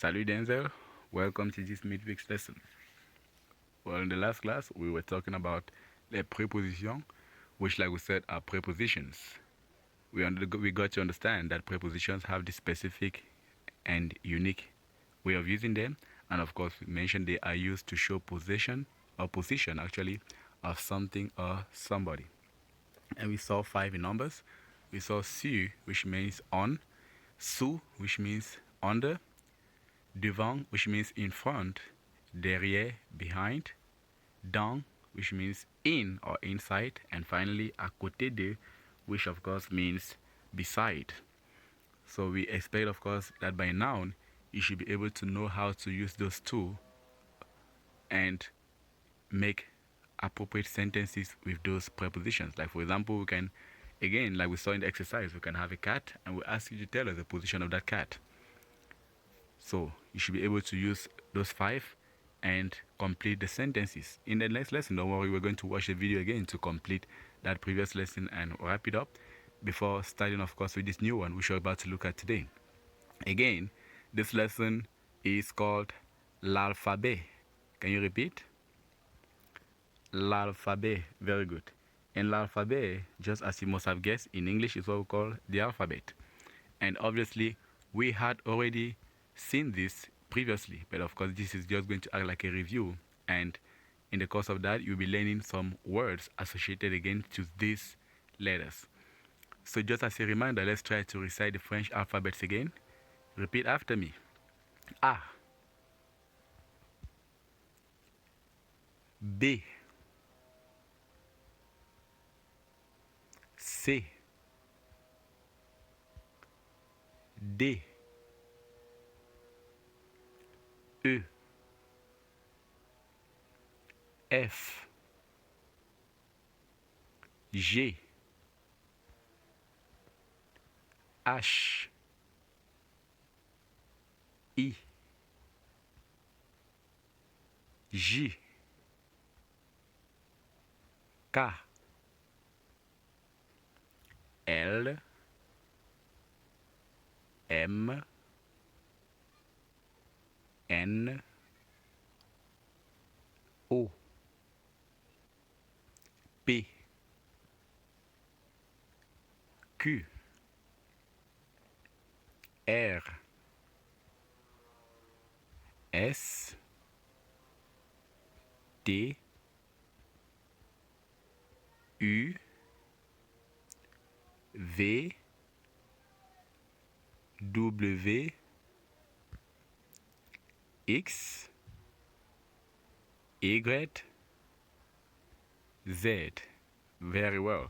Salut Denzel, welcome to this midweek's lesson. Well, in the last class, we were talking about the preposition, which, like we said, are prepositions. We got to understand that prepositions have this specific and unique way of using them, and of course, we mentioned they are used to show possession or position actually of something or somebody. And we saw five in numbers. We saw sur, which means on, sous, which means under, devant, which means in front, derrière, behind, dans, which means in or inside, and finally à côté de, which of course means beside. So we expect, of course, that by now you should be able to know how to use those two and make appropriate sentences with those prepositions. Like for example, we can, again, like we saw in the exercise, we can have a cat and we ask you to tell us the position of that cat. So you should be able to use those five and complete the sentences. In the next lesson, don't worry, we're going to watch the video again to complete that previous lesson and wrap it up before starting, of course, with this new one which we're about to look at today. Again, this lesson is called l'alphabet. Can you repeat? L'alphabet. Very good. And l'alphabet, just as you must have guessed, in English is what we call the alphabet. And obviously, we had already seen this previously, but of course this is just going to act like a review, and in the course of that you'll be learning some words associated again to these letters. So just as a reminder, let's try to recite the French alphabets again. Repeat after me. A, B, C, D, E, F, G, H, I, J, K, L, M, N, O, P, Q, R, S, T, U, V, W, X, Y, Z. Very well.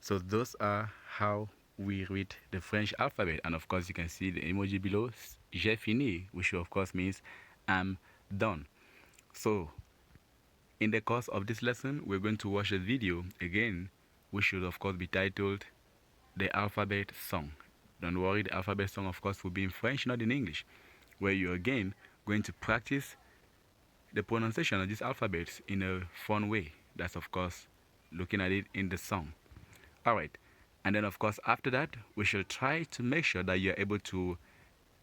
So those are how we read the French alphabet. And of course, you can see the emoji below, j'ai fini, which of course means I'm done. So in the course of this lesson, we're going to watch a video again, which should of course be titled The Alphabet Song. Don't worry, the alphabet song of course will be in French, not in English, where you're again going to practice the pronunciation of these alphabets in a fun way. That's of course looking at it in the song. Alright, and then of course after that we shall try to make sure that you're able to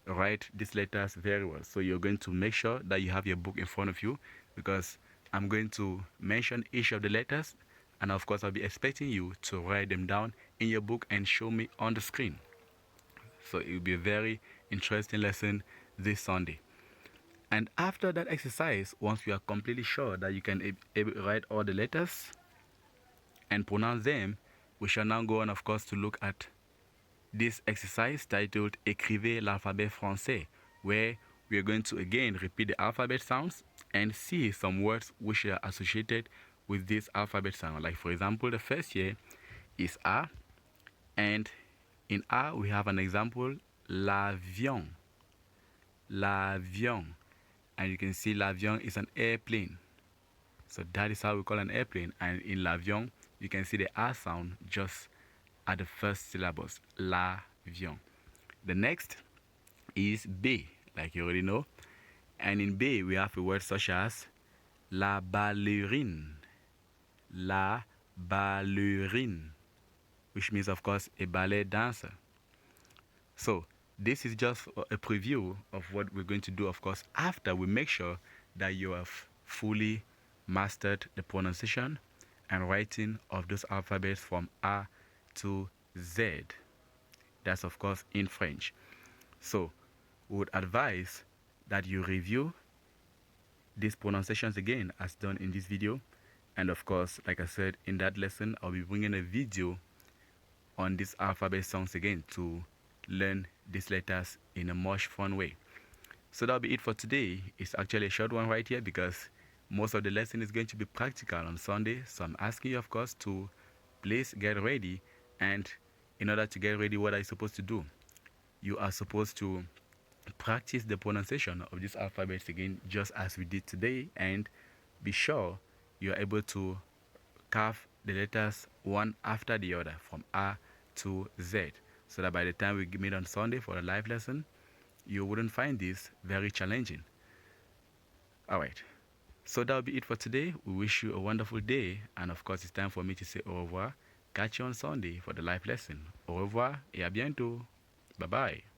write these letters very well. So you're going to make sure that you have your book in front of you, because I'm going to mention each of the letters, and of course I'll be expecting you to write them down in your book and show me on the screen. So it will be a very interesting lesson this Sunday. And after that exercise, once you are completely sure that you can write all the letters and pronounce them, we shall now go on, of course, to look at this exercise titled Écrivez l'alphabet français, where we are going to again repeat the alphabet sounds and see some words which are associated with this alphabet sound. Like for example, the first here is A, and in A we have an example, l'avion. L'avion. And you can see l'avion is an airplane. So that is how we call an airplane. And in l'avion, you can see the A sound just at the first syllables, l'avion. The next is B, like you already know. And in B, we have a word such as la ballerine. La ballerine, which means, of course, a ballet dancer. So this is just a preview of what we're going to do, of course, after we make sure that you have fully mastered the pronunciation and writing of those alphabets from A to Z. That's, of course, in French. So, we would advise that you review these pronunciations again as done in this video. And of course, like I said, in that lesson, I'll be bringing a video on these alphabet sounds again to learn these letters in a much fun way. So that'll be it for today. It's actually a short one right here because most of the lesson is going to be practical on Sunday. So I'm asking you, of course, to please get ready. And in order to get ready, what are you supposed to do? You are supposed to practice the pronunciation of these alphabets again, just as we did today, and be sure you are able to carve the letters one after the other from A to Z, so that by the time we meet on Sunday for a live lesson, you wouldn't find this very challenging. Alright, so that'll be it for today. We wish you a wonderful day, and of course it's time for me to say au revoir. Catch you on Sunday for the live lesson. Au revoir et à bientôt. Bye bye.